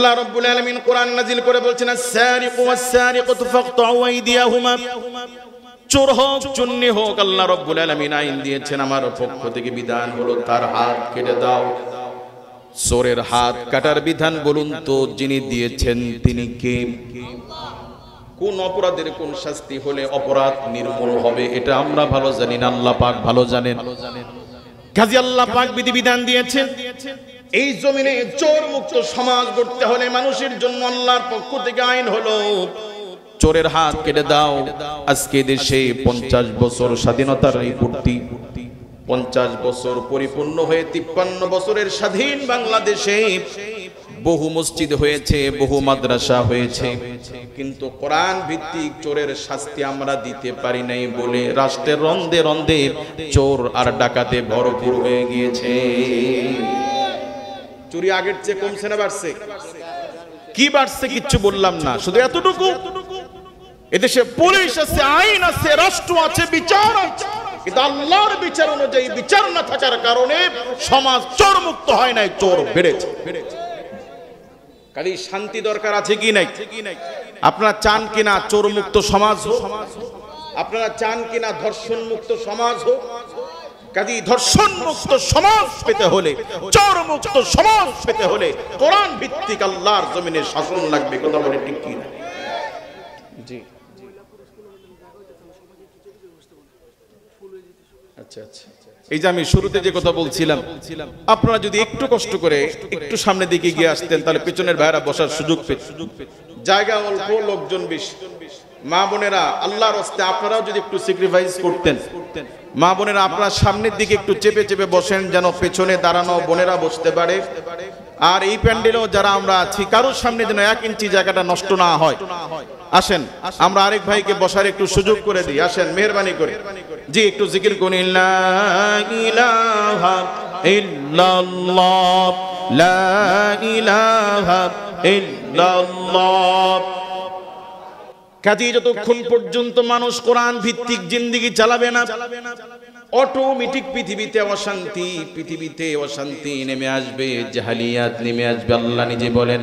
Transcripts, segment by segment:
আল্লাহ রাব্বুল আলামিন কোরআন নাজিল করে বলছেন, আস-সারিকু ওয়াস-সারিকাতু ফাকতাউ আইদিয়াহুমা। চোর হোক চুন্নি হোক, আল্লাহ রাব্বুল আলামিন আইন দিয়েছেন, আমার পক্ষ থেকে বিধান হলো তার হাত কেটে দাও। চোরের হাত কাটার বিধান বলুন তো যিনি দিয়েছেন তিনি কে? কোন অপরাধের কোন শাস্তি হলে অপরাধ নির্মূল হবে এটা আমরা ভালো জানি না, আল্লাহ পাক ভালো জানেন। কাজী আল্লাহ পাক বিধিবিধান দিয়েছেন, এই জমিনে চোর মুক্ত সমাজ গড়তে হলে মানুষের জন্য আল্লাহর পক্ষ থেকে আইন হলো চোরের হাত কেটে দাও। আজকে দেশে 50 বছর স্বাধীনতার এই পূর্তি, 50 বছর পরিপূর্ণ হয়ে 53 বছরের স্বাধীন বাংলাদেশে বহু মসজিদ হয়েছে, বহু মাদ্রাসা হয়েছে, কিন্তু কোরআন ভিত্তিক চোরের শাস্তি আমরা দিতে পারি নাই বলে রাষ্ট্রের রন্ধে রন্ধে চোর আর ডাকাতে ভরপুর হয়ে গিয়েছে। চুরি আগের চেয়ে কমছে না বাড়ছে? কি বাড়ছে কিচ্ছু বললাম না, শুধু এতটুকু, এদেশে পুলিশ আছে, আইন আছে, রাষ্ট্র আছে, বিচার আছে, কিন্তু আল্লাহর বিচার অনুযায়ী বিচার না থাকার কারণে সমাজ চোর মুক্ত হয় নাই, চোর বেড়েছে। খালি শান্তি দরকার আছে কি নাই? আপনারা চান কিনা চোর মুক্ত সমাজ হোক? আপনারা চান কিনা ধর্ষণ মুক্ত সমাজ হোক? কাজী ধর্ষণ মুক্ত সমাজ পেতে হলে, চোর মুক্ত সমাজ পেতে হলে কোরআন ভিত্তিক আল্লাহর জমিনে শাসন লাগবে। কথা বলে ঠিক কি না? জি, আচ্ছা আচ্ছা, এই যে আমি শুরুতে যে কথা বলছিলাম, আপনারা যদি একটু কষ্ট করে একটু সামনের দিকে গিয়ে আসতেন তাহলে পেছনের ভাইরা বসার সুযোগ পেত। জায়গা অল্প, লোকজন বেশি। মা বোনেরা আল্লাহর রাস্তায় আপনারাও যদি একটু স্যাক্রিফাইস করতেন, মা বোনেরা আপনারা সামনের দিকে একটু চেপে চেপে বসেন যেন পেছনে দাঁড়ানো বোনেরা বসতে পারে। আর এই প্যান্ডেলেও যারা আমরা আছি কারোর সামনে যেন 1 ইঞ্চি জায়গাটা নষ্ট না হয়। আসেন আমরা আরেক ভাইকে বসার একটু সুযোগ করে দিই, আসেন মেহেরবানি করে। জি একটু জিকির করুন, লা ইলাহা ইল্লাল্লাহ, লা ইলাহা ইল্লাল্লাহ। কাজী যতক্ষণ পর্যন্ত মানুষ কোরআন ভিত্তিক জিন্দেগি চালাবে না, অটোমেটিক পৃথিবীতে অশান্তি, পৃথিবীতে অশান্তি নেমে আসবে, জাহালিয়াত নেমে আসবে। আল্লাহ নিজে বলেন,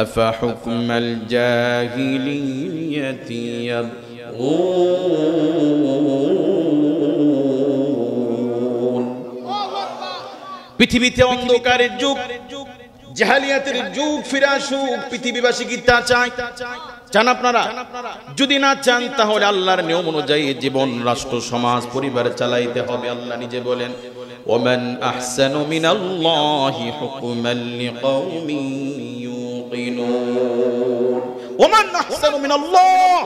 আফা হুকমাল জাহিলিয়াতি ইয়াবগুন। পৃথিবীতে অন্ধকারের যুগ, জাহালিয়াতের যুগ ফিরে আসুক, পৃথিবীবাসী কি তা চায়? চান আপনারা? যদি না চান তাহলে আল্লাহর নিয়ম অনুযায়ী জীবন, রাষ্ট্র, সমাজ, পরিবার চালাইতে হবে। আল্লাহ নিজে বলেন, ওমান আহসানু মিনাল্লাহি হুকমান লিকাওমিন ইউকিনুন। ওমান আহসানু মিনাল্লাহ,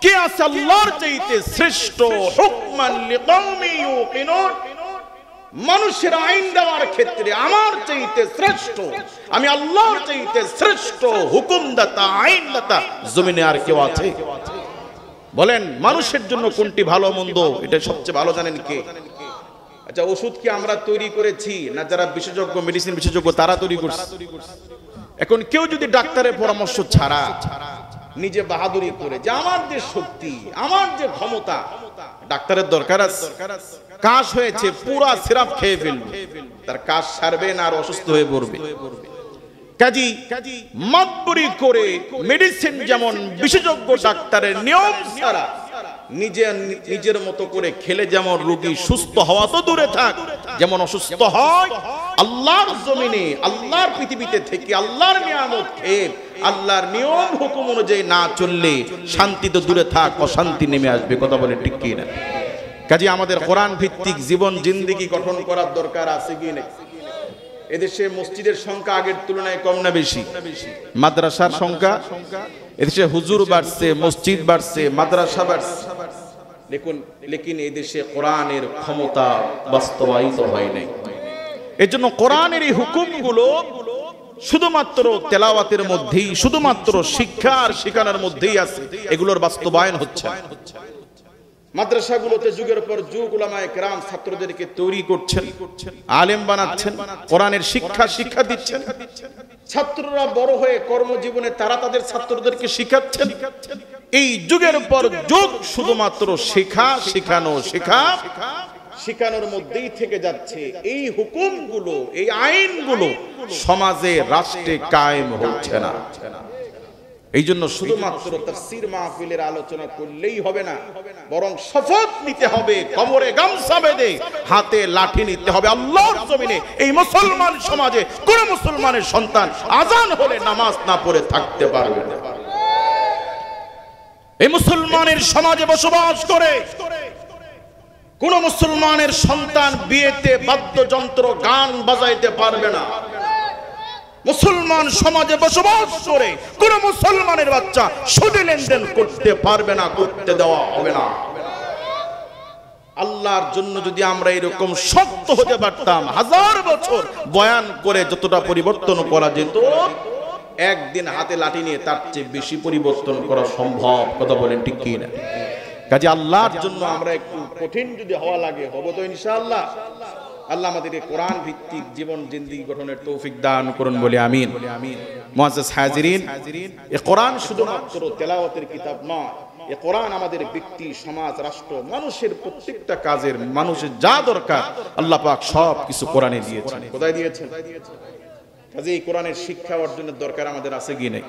কে আছে আল্লাহর চাইতে শ্রেষ্ঠ? হুকমান লিকাওমিন ইউকিনুন, মানুষের আইন দেওয়ার ক্ষেত্রে আমার চাইতে শ্রেষ্ঠ, আমি আল্লাহর চাইতে শ্রেষ্ঠ হুকুমদাতা, আইনদাতা জমিনে আর কেউ আছে? বলেন মানুষের জন্য কোনটি ভালো মন্দ এটা সবচেয়ে ভালো জানেন কে? আচ্ছা, ওষুধ কি আমরা তৈরি করেছি না যারা বিশেষজ্ঞ, মেডিসিন বিশেষজ্ঞ তারা তৈরি করছে? এখন কেউ যদি ডাক্তারের পরামর্শ ছাড়া নিজে বাহাদুরি করে যে আমার যে শক্তি, আমার যে ক্ষমতা, ডাক্তারের দরকার আছে? কাশ হয়েছে, পুরা সিরাপ খেয়ে ফেলবে, তার কাশ সারবে না আর অসুস্থ হয়ে পড়বে। কাজী মাতবরি করে মেডিসিন যেমন বিশেষজ্ঞ ডাক্তারের নিয়ম ছাড়া নিজের মতো করে খেলে যেমন রোগী সুস্থ হওয়া তো দূরে থাক, যেমন অসুস্থ হয়, আল্লাহর জমিনে, আল্লাহর পৃথিবীতে থেকে আল্লাহর নিয়ামত খেয়ে আল্লাহর নিয়ম হুকুম অনুযায়ী না চললে শান্তি তো দূরে থাক, অশান্তি নেমে আসবে। কথা বলে ঠিক কি না? কাজে আমাদের কোরআন ভিত্তিক জীবন জিন্দেগি গঠন করার দরকার আছে কি না? এদেশে মসজিদের সংখ্যা আগের তুলনায় কম না বেশি? মাদ্রাসার সংখ্যা, এদেশে হুজুর বাড়ছে, মসজিদ বাড়ছে, মাদ্রাসা বাড়ছে, লেকিন এদেশে কোরআনের ক্ষমতা বাস্তবায়িত হয় নাই। এজন্য কোরআনের এই হুকুমগুলো শুধুমাত্র তেলাওয়াতের মধ্যেই, শুধুমাত্র শিক্ষা আর শিখানোর মধ্যেই আছে, এগুলোর বাস্তবায়ন হচ্ছে না। মাদ্রাসাগুলোতে যুগের পর যুগ উলামায়ে কেরাম ছাত্রদেরকে তৈরি করছেন, আলেম বানাচ্ছেন, কোরআনের শিক্ষা দিচ্ছেন। ছাত্ররা বড় হয়ে কর্মজীবনে তারা তাদের ছাত্রদেরকে শিখাচ্ছেন। এই যুগের পর যুগ শুধুমাত্র শেখা, শেখানো, শেখা, শিখানোর মধ্যেই থেকে যাচ্ছে। এই হুকুমগুলো, এই আইনগুলো সমাজে, রাষ্ট্রে কায়েম হচ্ছে না। এই জন্য শুধুমাত্র তাফসীর মাহফিলের আলোচনা করলেই হবে না, বরং শপথ নিতে হবে, কোমরে গামছা বেঁধে হাতে লাঠি নিতে হবে। আল্লাহর জমিনে এই মুসলমান সমাজে কোন মুসলমানের সন্তান আজান হলে নামাজ না পড়ে থাকতে পারবে না। এই মুসলমানের সমাজে বসবাস করে কোন মুসলমানের সন্তান বিয়েতে বাদ্যযন্ত্র গান বাজাইতে পারবে না। মুসলমান সমাজে বসবাস করে কোন মুসলমানের বাচ্চা সুদে লেনদেন করতে পারবে না, করতে দেওয়া হবে না। আল্লাহর জন্য যদি আমরা এরকম শক্ত হতে পারতাম, 1000 বছর বয়ান করে যতটা পরিবর্তন করা যেত, একদিন হাতে লাঠি নিয়ে তার চেয়ে বেশি পরিবর্তন করা সম্ভব। কথা বলেন ঠিক কি না? কাজে আল্লাহর জন্য আমরা একটু কঠিন যদি হওয়া লাগে, হবো তো ইনশাআল্লাহ। আল্লাহ আমাদেরকে কোরআন ভিত্তিক জীবন জিন্দেগি গঠনের তৌফিক দান করুন বলে আমিন। মুআজ্জাজ হাজিরিন, এই কোরআন শুধুমাত্র তেলাওয়াতের কিতাব নয়, এই কোরআন আমাদের ব্যক্তি, সমাজ, রাষ্ট্র, মানুষের প্রত্যেকটা কাজের, মানুষের যা দরকার আল্লাহ পাক সব কিছু কোরআনে দিয়েছেন। কোথায় দিয়েছেন? কাজে এই কোরআনের শিক্ষা অর্জনের দরকার আমাদের আছে কি নেই?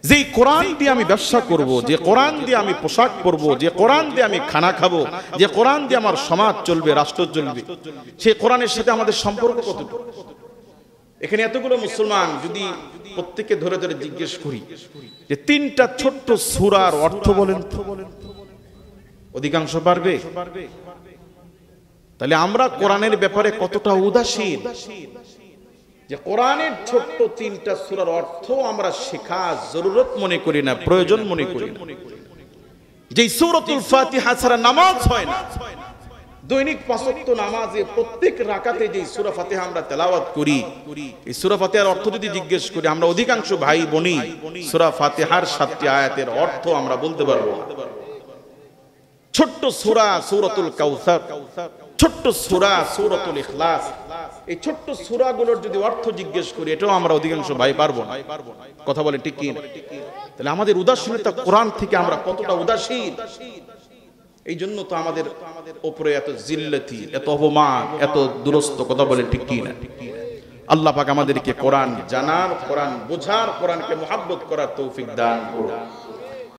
যে কোরআন দিয়ে আমি ব্যবসা করব, যে কোরআন দিয়ে আমি পোশাক পরবো, যে কোরআন দিয়ে আমি খানা খাবো, যে কোরআন দিয়ে আমার সমাজ চলবে, রাষ্ট্র চলবে, সেই কোরআনের সাথে আমাদের সম্পর্ক কতটুকু? এখানে এতগুলো মুসলমান যদি প্রত্যেককে ধরে ধরে জিজ্ঞেস করি যে 3টা ছোট্ট সূরার অর্থ বলেন, অধিকাংশ পারবে? তাহলে আমরা কোরআনের ব্যাপারে কতটা উদাসীন যে কোরআনের ছোট্ট 3টা সূরার অর্থ আমরা শেখা জরুরত মনে করি না, প্রয়োজন মনে করি না। যে সূরাতুল ফাতিহা ছাড়া নামাজ হয় না, দৈনিক 5 ওয়াক্ত নামাজে প্রত্যেক রাকাতে যে সূরা ফাতিহা আমরা তেলাওয়াত করি, এই সূরা ফাতিহার অর্থ যদি জিজ্ঞেস করি, আমরা অধিকাংশ ভাই বোনই সূরা ফাতিহার 7টি আয়াতের অর্থ আমরা বলতে পারবো না। ছোট্ট সূরা সূরাতুল কাউসার, ছোট্ট সূরা সূরাতুল ইখলাস, এই ছোট্ট সূরাগুলোর যদি অর্থ জিজ্ঞেস করি, এটাও আমরা অধিকাংশ ভাই পারবো না। কথা বলে ঠিক কি না? তাহলে আমাদের উদাসীনতা, কোরআন থেকে আমরা কতটা উদাসীন। এই জন্য তো আমাদের উপরে এত জিল্লতি, এত অপমান, এত দুরস্ত। কথা বলে ঠিক কি না? আল্লাহ পাক আমাদেরকে কোরআন জানার, কোরআন বোঝার, কোরআনকে মুহাব্বত করার তৌফিক দান করুন।